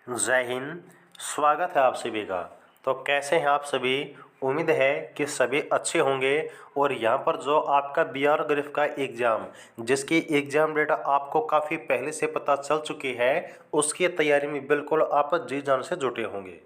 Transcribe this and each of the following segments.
जय हिंद। स्वागत है आप सभी का। तो कैसे हैं आप सभी? उम्मीद है कि सभी अच्छे होंगे। और यहाँ पर जो आपका बीआरओ का एग्ज़ाम, जिसकी एग्ज़ाम डेट आपको काफ़ी पहले से पता चल चुकी है, उसकी तैयारी में बिल्कुल आप जी जान से जुटे होंगे।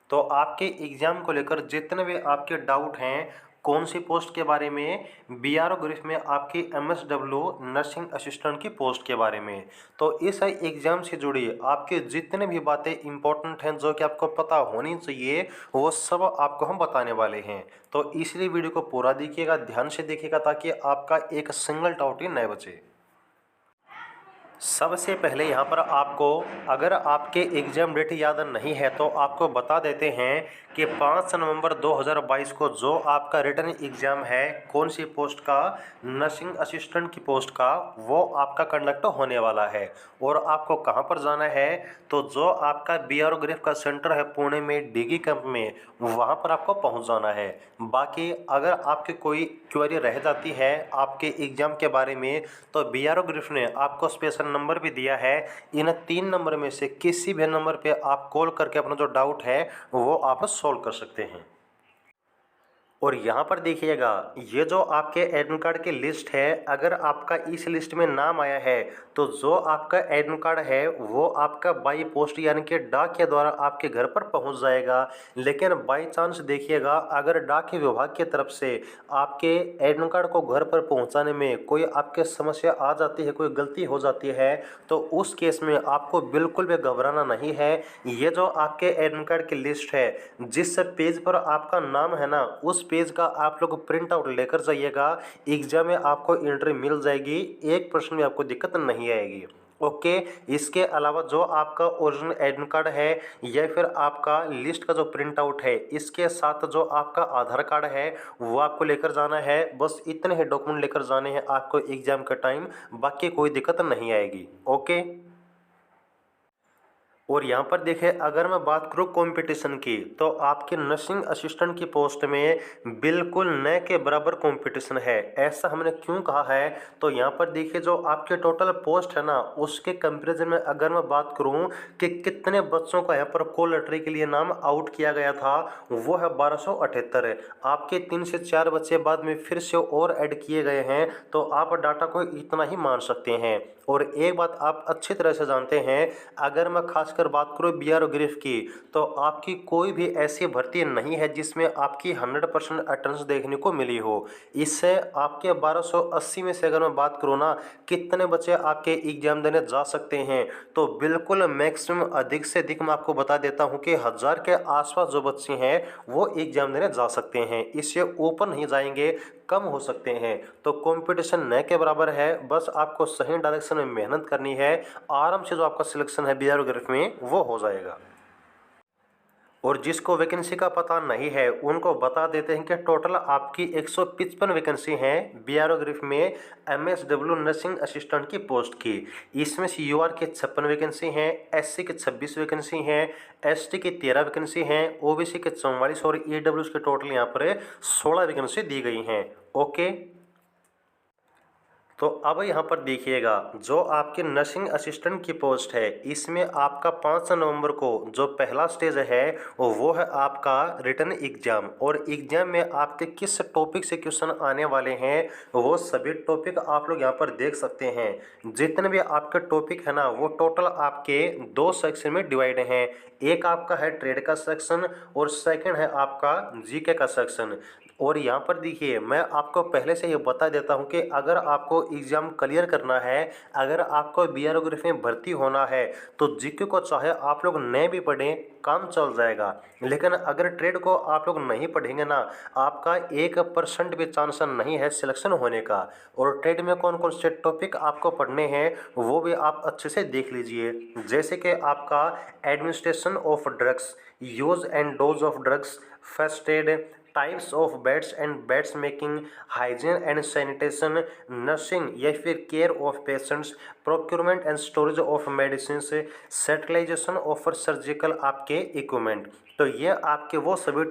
तो आपके एग्ज़ाम को लेकर जितने भी आपके डाउट हैं, कौन सी पोस्ट के बारे में, बीआरओ में आपकी एमएसडब्ल्यू नर्सिंग असिस्टेंट की पोस्ट के बारे में, तो इस एग्ज़ाम से जुड़ी आपके जितने भी बातें इंपॉर्टेंट हैं जो कि आपको पता होनी चाहिए, वो सब आपको हम बताने वाले हैं। तो इसलिए वीडियो को पूरा देखिएगा, ध्यान से देखिएगा, ताकि आपका एक सिंगल डाउट ही न बचे। सबसे पहले यहाँ पर आपको, अगर आपके एग्ज़ाम डेट याद नहीं है तो आपको बता देते हैं कि 5 नवंबर 2022 को जो आपका रिटन एग्ज़ाम है, कौन सी पोस्ट का, नर्सिंग असिस्टेंट की पोस्ट का, वो आपका कंडक्ट होने वाला है। और आपको कहाँ पर जाना है? तो जो आपका बीआरओ का सेंटर है पुणे में डीगी कैंप में, वहाँ पर आपको पहुँच जाना है। बाकी अगर आपकी कोई क्वेरी रह जाती है आपके एग्ज़ाम के बारे में, तो बीआरओ ने आपको स्पेशल नंबर भी दिया है। इन 3 नंबर में से किसी भी नंबर पे आप कॉल करके अपना जो डाउट है वो आप सॉल्व कर सकते हैं। और यहाँ पर देखिएगा, ये जो आपके एडमिट कार्ड की लिस्ट है, अगर आपका इस लिस्ट में नाम आया है तो जो आपका एडमिट कार्ड है वो आपका बाई पोस्ट यानी कि डाक के द्वारा आपके घर पर पहुँच जाएगा। लेकिन बाई चांस देखिएगा, अगर डाक विभाग की तरफ से आपके एडमिट कार्ड को घर पर पहुँचाने में कोई आपके समस्या आ जाती है, कोई गलती हो जाती है, तो उस केस में आपको बिल्कुल भी घबराना नहीं है। ये जो आपके एडमिट कार्ड की लिस्ट है, जिस पेज पर आपका नाम है ना, उस पेज का आप लोग प्रिंट आउट लेकर जाइएगा। एग्जाम में आपको एंट्री मिल जाएगी, 1% भी आपको दिक्कत नहीं आएगी। ओके। इसके अलावा जो आपका ओरिजिनल एडमिट कार्ड है या फिर आपका लिस्ट का जो प्रिंट आउट है, इसके साथ जो आपका आधार कार्ड है वो आपको लेकर जाना है। बस इतने ही डॉक्यूमेंट लेकर जाने हैं आपको एग्जाम का टाइम, बाकी कोई दिक्कत नहीं आएगी। ओके। और यहाँ पर देखिए, अगर मैं बात करूँ कंपटीशन की, तो आपके नर्सिंग असिस्टेंट की पोस्ट में बिल्कुल न के बराबर कंपटीशन है। ऐसा हमने क्यों कहा है? तो यहाँ पर देखिए, जो आपके टोटल पोस्ट है ना, उसके कंपैरिजन में अगर मैं बात करूँ कि कितने बच्चों का यहाँ पर कॉल लेटरी के लिए नाम आउट किया गया था, वो है 1278। आपके 3 से 4 बच्चे बाद में फिर से और ऐड किए गए हैं, तो आप डाटा को इतना ही मान सकते हैं। और एक बात आप अच्छी तरह से जानते हैं, अगर मैं खासकर बात करूँ बीआरओ की, तो आपकी कोई भी ऐसी भर्ती नहीं है जिसमें आपकी 100% अटेंडेंस देखने को मिली हो। इससे आपके 1280 में से अगर मैं बात करूँ ना, कितने बच्चे आपके एग्जाम देने जा सकते हैं, तो बिल्कुल मैक्सिमम अधिक से अधिक मैं आपको बता देता हूँ कि 1000 के आसपास जो बच्चे हैं वो एग्जाम देने जा सकते हैं। इससे ऊपर नहीं जाएंगे, कम हो सकते हैं। तो कंपटीशन न के बराबर है, बस आपको सही डायरेक्शन में मेहनत करनी है। आराम से जो आपका सिलेक्शन है बीआरओ में वो हो जाएगा। और जिसको वैकेंसी का पता नहीं है उनको बता देते हैं कि टोटल आपकी 155 वैकेंसी हैं बीआरओ में एमएसडब्ल्यू नर्सिंग असिस्टेंट की पोस्ट की। इसमें से यूआर की 56 वैकेंसी हैं, एससी की 26 वैकेंसी हैं, एसटी की 13 वैकेंसी हैं, ओबीसी के 44 और ईडब्ल्यूएस के टोटल यहाँ पर 16 वैकेंसी दी गई हैं। ओके। तो अब यहाँ पर देखिएगा, जो आपके नर्सिंग असिस्टेंट की पोस्ट है, इसमें आपका 5 नवंबर को जो पहला स्टेज है वो है आपका रिटन एग्जाम। और एग्जाम में आपके किस टॉपिक से क्वेश्चन आने वाले हैं वो सभी टॉपिक आप लोग यहाँ पर देख सकते हैं। जितने भी आपके टॉपिक है ना, वो टोटल आपके 2 सेक्शन में डिवाइड हैं। एक आपका है ट्रेड का सेक्शन और सेकंड है आपका जीके का सेक्शन। और यहाँ पर देखिए, मैं आपको पहले से ये बता देता हूँ कि अगर आपको एग्ज़ाम क्लियर करना है, अगर आपको बीआरओ में भर्ती होना है, तो जीके को चाहे आप लोग नहीं भी पढ़ें, काम चल जाएगा। लेकिन अगर ट्रेड को आप लोग नहीं पढ़ेंगे ना, आपका 1% भी चांस नहीं है सिलेक्शन होने का। और ट्रेड में कौन कौन से टॉपिक आपको पढ़ने हैं वो भी आप अच्छे से देख लीजिए। जैसे कि आपका administration of drugs, use and dose of drugs, first aid, types of beds and beds making, hygiene and sanitation, nursing या फिर care of patients, procurement and storage of medicine, sterilisation of surgical आपके equipment, तो ये आपके वो सभी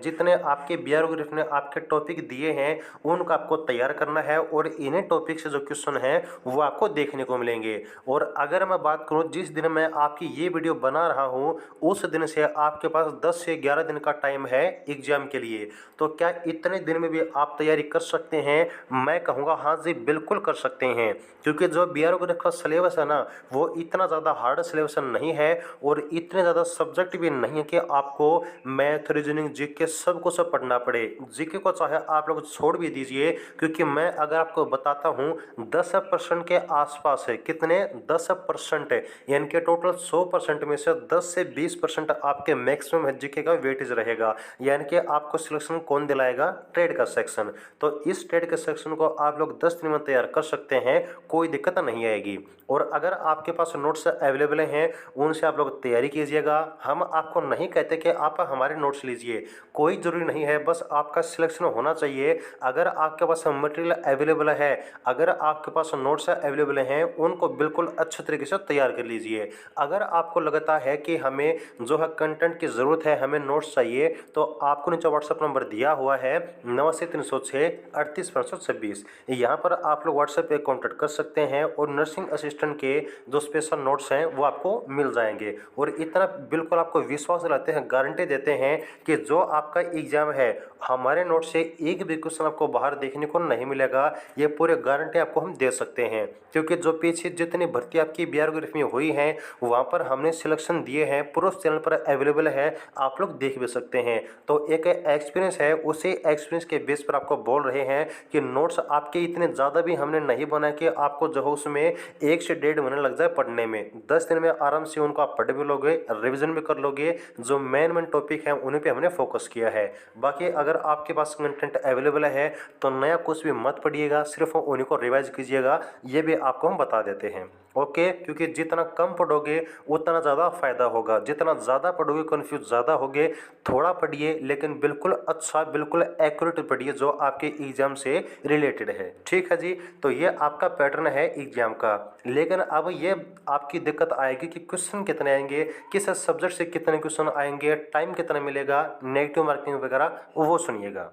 जितने आपके बीआरओ ग्रुप ने आपके टॉपिक दिए हैं उनको आपको तैयार करना है और इन्हीं टॉपिक से जो क्वेश्चन हैं वो आपको देखने को मिलेंगे। और अगर मैं बात करूं जिस दिन मैं आपकी ये वीडियो बना रहा हूं उस दिन से आपके पास 10 से 11 दिन का टाइम है एग्जाम के लिए। तो क्या इतने दिन में भी आप तैयारी कर सकते हैं? मैं कहूँगा हाँ जी बिल्कुल कर सकते हैं, क्योंकि जो बीआरओ ग्रुप का सिलेबस है ना वो इतना ज़्यादा हार्ड सिलेबस नहीं है और इतने ज़्यादा सब्जेक्ट भी नहीं है कि आपको मैथ रीजनिंग जीके सब को सब पढ़ना पड़े। जीके को चाहे आप लोग छोड़ भी दीजिए, क्योंकि मैं अगर आपको बताता हूँ 10% के आसपास है, कितने 10% है, यानी कि टोटल 100% में से 10 से 20% आपके मैक्सिमम जीके का वेटेज रहेगा। यानी कि आपको सिलेक्शन कौन दिलाएगा? ट्रेड का सेक्शन। तो इस ट्रेड के सेक्शन को आप लोग 10 दिन में तैयार कर सकते हैं, कोई दिक्कत नहीं आएगी। और अगर आपके पास नोट्स अवेलेबल हैं उनसे आप लोग तैयारी कीजिएगा। हम आपको नहीं कहते कि आप हमारे नोट्स लीजिए, कोई ज़रूरी नहीं है, बस आपका सिलेक्शन होना चाहिए। अगर आपके पास मटेरियल अवेलेबल है, अगर आपके पास नोट्स अवेलेबल हैं, उनको बिल्कुल अच्छे तरीके से तैयार कर लीजिए। अगर आपको लगता है कि हमें जो है कंटेंट की ज़रूरत है, हमें नोट्स चाहिए, तो आपको नीचे व्हाट्सएप नंबर दिया हुआ है 9306 38 526। यहाँ पर आप लोग व्हाट्सएप पे कॉन्टैक्ट कर सकते हैं और नर्सिंग असिस्टेंट के जो स्पेशल नोट्स हैं वो आपको मिल जाएंगे। और इतना बिल्कुल आपको विश्वास दिलाते हैं, गारंटी देते हैं कि जो आपका एग्जाम है हमारे नोट से एक भी क्वेश्चन आपको बाहर देखने को नहीं मिलेगा। ये पूरे गारंटी आपको हम दे सकते हैं, क्योंकि जो पीछे जितनी भर्ती आपकी बीआरओ ग्रुप में हुई है वहाँ पर हमने सिलेक्शन दिए हैं, प्रूफ चैनल पर अवेलेबल है, आप लोग देख भी सकते हैं। तो एक एक्सपीरियंस है, उसी एक्सपीरियंस के बेस पर आपको बोल रहे हैं कि नोट्स आपके इतने ज़्यादा भी हमने नहीं बनाए कि आपको जो है उसमें 1 से 1.5 महीने लग जाए पढ़ने में। 10 दिन में आराम से उनको आप पढ़ भी लोगे, रिविजन भी कर लोगे। जो मेन टॉपिक है उन्हीं पे हमने फोकस किया है। बाकी अगर आपके पास कंटेंट अवेलेबल है तो नया कुछ भी मत पढ़िएगा, सिर्फ उन्हीं को रिवाइज कीजिएगा, ये भी आपको हम बता देते हैं। ओके, क्योंकि जितना कम पढ़ोगे उतना ज़्यादा फायदा होगा, जितना ज़्यादा पढ़ोगे कन्फ्यूज ज़्यादा होगे। थोड़ा पढ़िए लेकिन बिल्कुल अच्छा, बिल्कुल एक्यूरेट पढ़िए जो आपके एग्जाम से रिलेटेड है। ठीक है जी, तो ये आपका पैटर्न है एग्जाम का। लेकिन अब ये आपकी दिक्कत आएगी कि क्वेश्चन कितने आएंगे, किस सब्जेक्ट से कितने क्वेश्चन आएंगे, टाइम कितना मिलेगा, नेगेटिव मार्किंग वगैरह, वो सुनिएगा।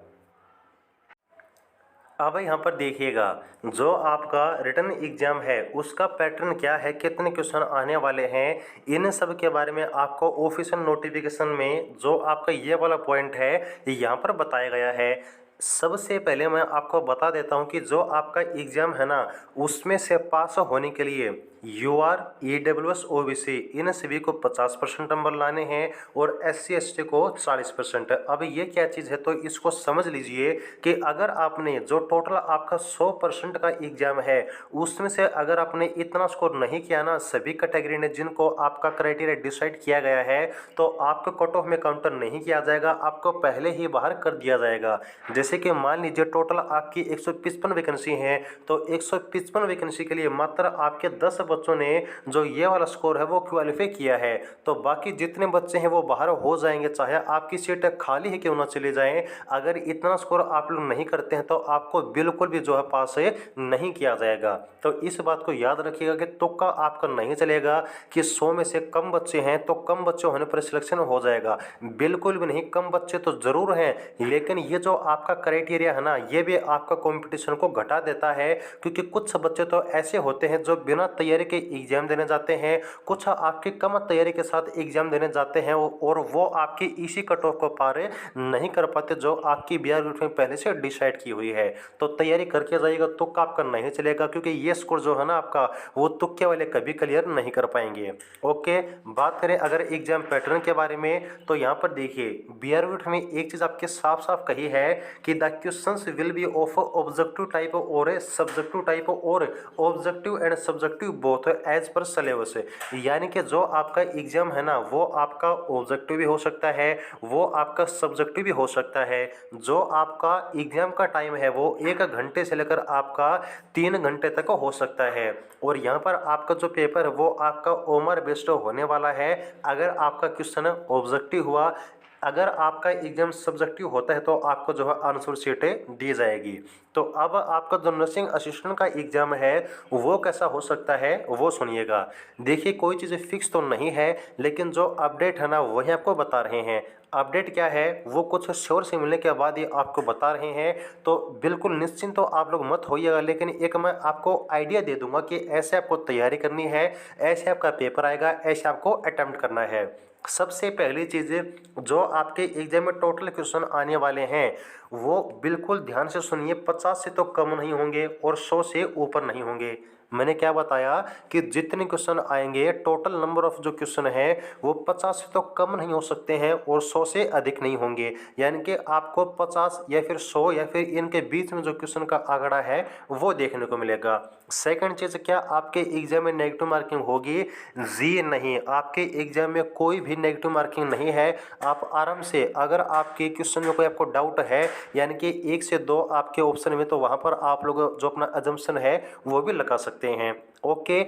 अब यहाँ पर देखिएगा, जो आपका रिटन एग्जाम है उसका पैटर्न क्या है, कितने क्वेश्चन आने वाले हैं, इन सब के बारे में आपको ऑफिशियल नोटिफिकेशन में जो आपका ये वाला पॉइंट है यहाँ पर बताया गया है। सबसे पहले मैं आपको बता देता हूँ कि जो आपका एग्ज़ाम है ना उसमें से पास होने के लिए UR EWS OBC इन सभी को 50% नंबर लाने हैं और SC ST को 40%। अब ये क्या चीज़ है तो इसको समझ लीजिए कि अगर आपने जो टोटल आपका 100% का एग्ज़ाम है उसमें से अगर आपने इतना स्कोर नहीं किया ना सभी कैटेगरी ने जिनको आपका क्राइटेरिया डिसाइड किया गया है, तो आपको कट ऑफ में काउंटर नहीं किया जाएगा, आपको पहले ही बाहर कर दिया जाएगा। जैसे कि मान लीजिए टोटल आपकी 155 वैकेंसी है, तो 155 वैकेंसी के लिए मात्र आपके 10 बच्चों ने जो ये वाला स्कोर है वो क्वालिफाई किया है, तो बाकी जितने बच्चे हैं वो बाहर हो जाएंगे, चाहे आपकी सीट खाली ही क्यों ना चले जाएं। अगर इतना स्कोर आप लोग नहीं करते हैं तो आपको बिल्कुल भी जो है पास नहीं किया जाएगा। तो इस बात को याद रखिएगा कि तुक्का आपका नहीं चलेगा कि 100 में से कम बच्चे हैं तो कम बच्चे होने पर सिलेक्शन हो जाएगा, बिल्कुल भी नहीं। कम बच्चे तो ज़रूर हैं, लेकिन ये जो आपका क्राइटेरिया है ना ये भी आपका कंपटीशन को घटा देता है, क्योंकि कुछ बच्चे तो ऐसे होते हैं जो बिना तैयारी के एग्जाम देने जाते हैं, कुछ आपकी कम तैयारी के साथ एग्जाम देने जाते हैं और वो आपकी इसी कट ऑफ को पार नहीं कर पाते जो आपकी बीआर ग्रुप में पहले से डिसाइड की हुई है। तो तैयारी करके जाइएगा, तुक्का आपका नहीं चलेगा, क्योंकि ये स्कोर जो है ना आपका वो तुक्के वाले कभी क्लियर नहीं कर पाएंगे। ओके, बात करें अगर एग्जाम पैटर्न के बारे में तो यहाँ पर देखिए बीआर ग्रुप में एक चीज़ आपके साफ साफ कही है कि the questions will be of objective type और सब्जेक्टिव टाइप और objective and subjective both as per syllabus. यानी कि जो आपका एग्जाम है ना वो आपका ऑब्जेक्टिव भी हो सकता है, वो आपका सब्जेक्टिव भी हो सकता है। जो आपका एग्जाम का टाइम है वो 1 घंटे से लेकर आपका 3 घंटे तक हो सकता है। और यहाँ पर आपका जो पेपर है वो आपका ओमर बेस्ड होने वाला है। अगर आपका क्वेश्चन ऑब्जेक्टिव हुआ, अगर आपका एग्जाम सब्जेक्टिव होता है तो आपको जो है आंसर शीटें दी जाएगी। तो अब आपका जो नर्सिंग असिस्टेंट का एग्ज़ाम है वो कैसा हो सकता है वो सुनिएगा। देखिए, कोई चीज़ें फिक्स तो नहीं है, लेकिन जो अपडेट है ना वही आपको बता रहे हैं। अपडेट क्या है वो कुछ श्योर से मिलने के बाद ही आपको बता रहे हैं, तो बिल्कुल निश्चिंत तो आप लोग मत होइएगा। लेकिन एक मैं आपको आइडिया दे दूंगा कि ऐसे आपको तैयारी करनी है, ऐसे आपका पेपर आएगा, ऐसे आपको अटेम्प्ट करना है। सबसे पहली चीज़, जो आपके एग्जाम में टोटल क्वेश्चन आने वाले हैं वो बिल्कुल ध्यान से सुनिए। 50 से तो कम नहीं होंगे और 100 से ऊपर नहीं होंगे। मैंने क्या बताया कि जितने क्वेश्चन आएंगे, टोटल नंबर ऑफ जो क्वेश्चन है वो 50 से तो कम नहीं हो सकते हैं और 100 से अधिक नहीं होंगे। यानी कि आपको 50 या फिर 100 या फिर इनके बीच में जो क्वेश्चन का आंकड़ा है वो देखने को मिलेगा। सेकंड चीज़, क्या आपके एग्जाम में नेगेटिव मार्किंग होगी? जी नहीं, आपके एग्जाम में कोई भी नेगेटिव मार्किंग नहीं है। आप आराम से, अगर आपके क्वेश्चन में कोई आपको डाउट है, यानी कि 1 से 2 आपके ऑप्शन में, तो वहाँ पर आप लोग जो अपना अजम्पशन है वो भी लगा सकते हैं। ओके,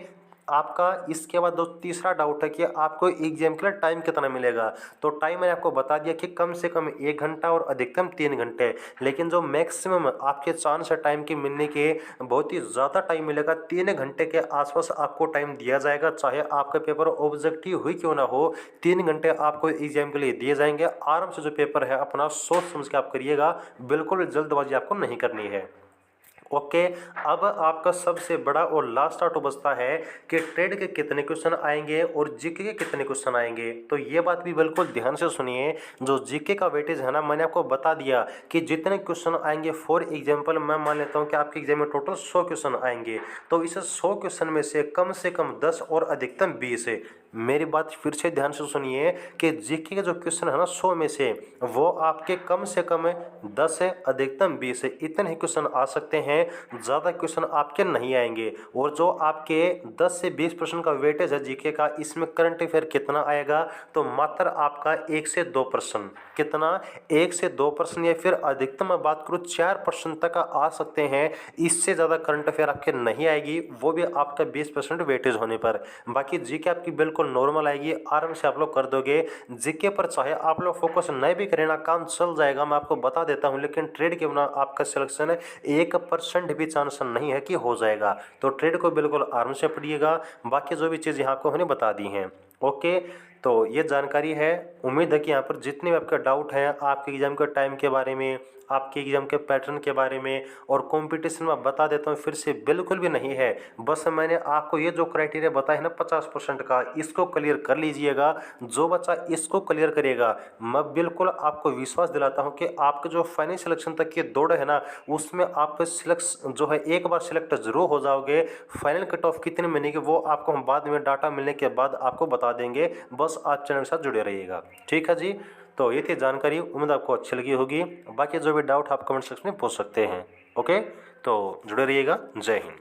आपका इसके बाद जो तीसरा डाउट है कि आपको एग्जाम के लिए टाइम कितना मिलेगा, तो टाइम मैंने आपको बता दिया कि कम से कम 1 घंटा और अधिकतम 3 घंटे। लेकिन जो मैक्सिमम आपके चांस है टाइम के मिलने के, बहुत ही ज़्यादा टाइम मिलेगा। 3 घंटे के आसपास आपको टाइम दिया जाएगा, चाहे आपका पेपर ऑब्जेक्टिव हुई क्यों ना हो। 3 घंटे आपको एग्जाम के लिए दिए जाएंगे। आराम से जो पेपर है अपना सोच समझ के आप करिएगा, बिल्कुल जल्दबाजी आपको नहीं करनी है। ओके, अब आपका सबसे बड़ा और लास्ट आउट बचता है कि ट्रेड के कितने क्वेश्चन आएंगे और जीके के कितने क्वेश्चन आएंगे। तो ये बात भी बिल्कुल ध्यान से सुनिए। जो जीके का वेटेज है ना, मैंने आपको बता दिया कि जितने क्वेश्चन आएंगे, फॉर एग्जांपल मैं मान लेता हूँ कि आपके एग्जाम में टोटल 100 क्वेश्चन आएंगे, तो इस 100 क्वेश्चन में से कम 10 और अधिकतम 20 है। मेरी बात फिर से ध्यान से सुनिए कि जीके के जो क्वेश्चन है ना 100 में से वो आपके कम से कम 10 है, अधिकतम 20 है, इतने ही क्वेश्चन आ सकते हैं। ज़्यादा क्वेश्चन आपके नहीं आएंगे। और जो आपके 10 से 20% का वेटेज है जीके का, इसमें करंट अफेयर कितना आएगा, तो मात्र आपका 1 से 2%। कितना? 1 से 2%, या फिर अधिकतम मैं बात करूँ 4% तक आ सकते हैं। इससे ज़्यादा करंट अफेयर आपके नहीं आएगी, वो भी आपका 20% वेटेज होने पर। बाकी जीके आपकी बिल्कुल नॉर्मल आएगी, आराम से आप लोग कर दोगे। जीके पर चाहे आप लोग फोकस नहीं भी करें ना, काम चल जाएगा, मैं आपको बता देता हूं। लेकिन ट्रेड के बिना आपका सिलेक्शन 1% भी चांस नहीं है कि हो जाएगा। तो ट्रेड को बिल्कुल आराम से पढ़िएगा। बाकी जो भी चीज़ यहाँ आपको मैंने बता दी हैं। ओके, तो ये जानकारी है। उम्मीद है कि यहाँ पर जितने भी आपके डाउट हैं आपके एग्जाम के टाइम के बारे में, आपके एग्जाम के पैटर्न के बारे में और कंपटीशन में बता देता हूँ फिर से, बिल्कुल भी नहीं है। बस मैंने आपको ये जो क्राइटेरिया बताया है ना 50% का, इसको क्लियर कर लीजिएगा। जो बच्चा इसको क्लियर करेगा, मैं बिल्कुल आपको विश्वास दिलाता हूँ कि आपके जो फाइनल सिलेक्शन तक की दौड़ है ना, उसमें आप सिलेक्ट जो है एक बार सिलेक्ट जरूर हो जाओगे। फाइनल कट ऑफ कितने महीने की वो आपको हम बाद में डाटा मिलने के बाद आपको बता देंगे। बस आप चैनल के साथ जुड़े रहिएगा। ठीक है जी, तो ये थी जानकारी, उम्मीद आपको अच्छी लगी होगी। बाकी जो भी डाउट आप कमेंट सेक्शन में पूछ सकते हैं। ओके, तो जुड़े रहिएगा। जय हिंद।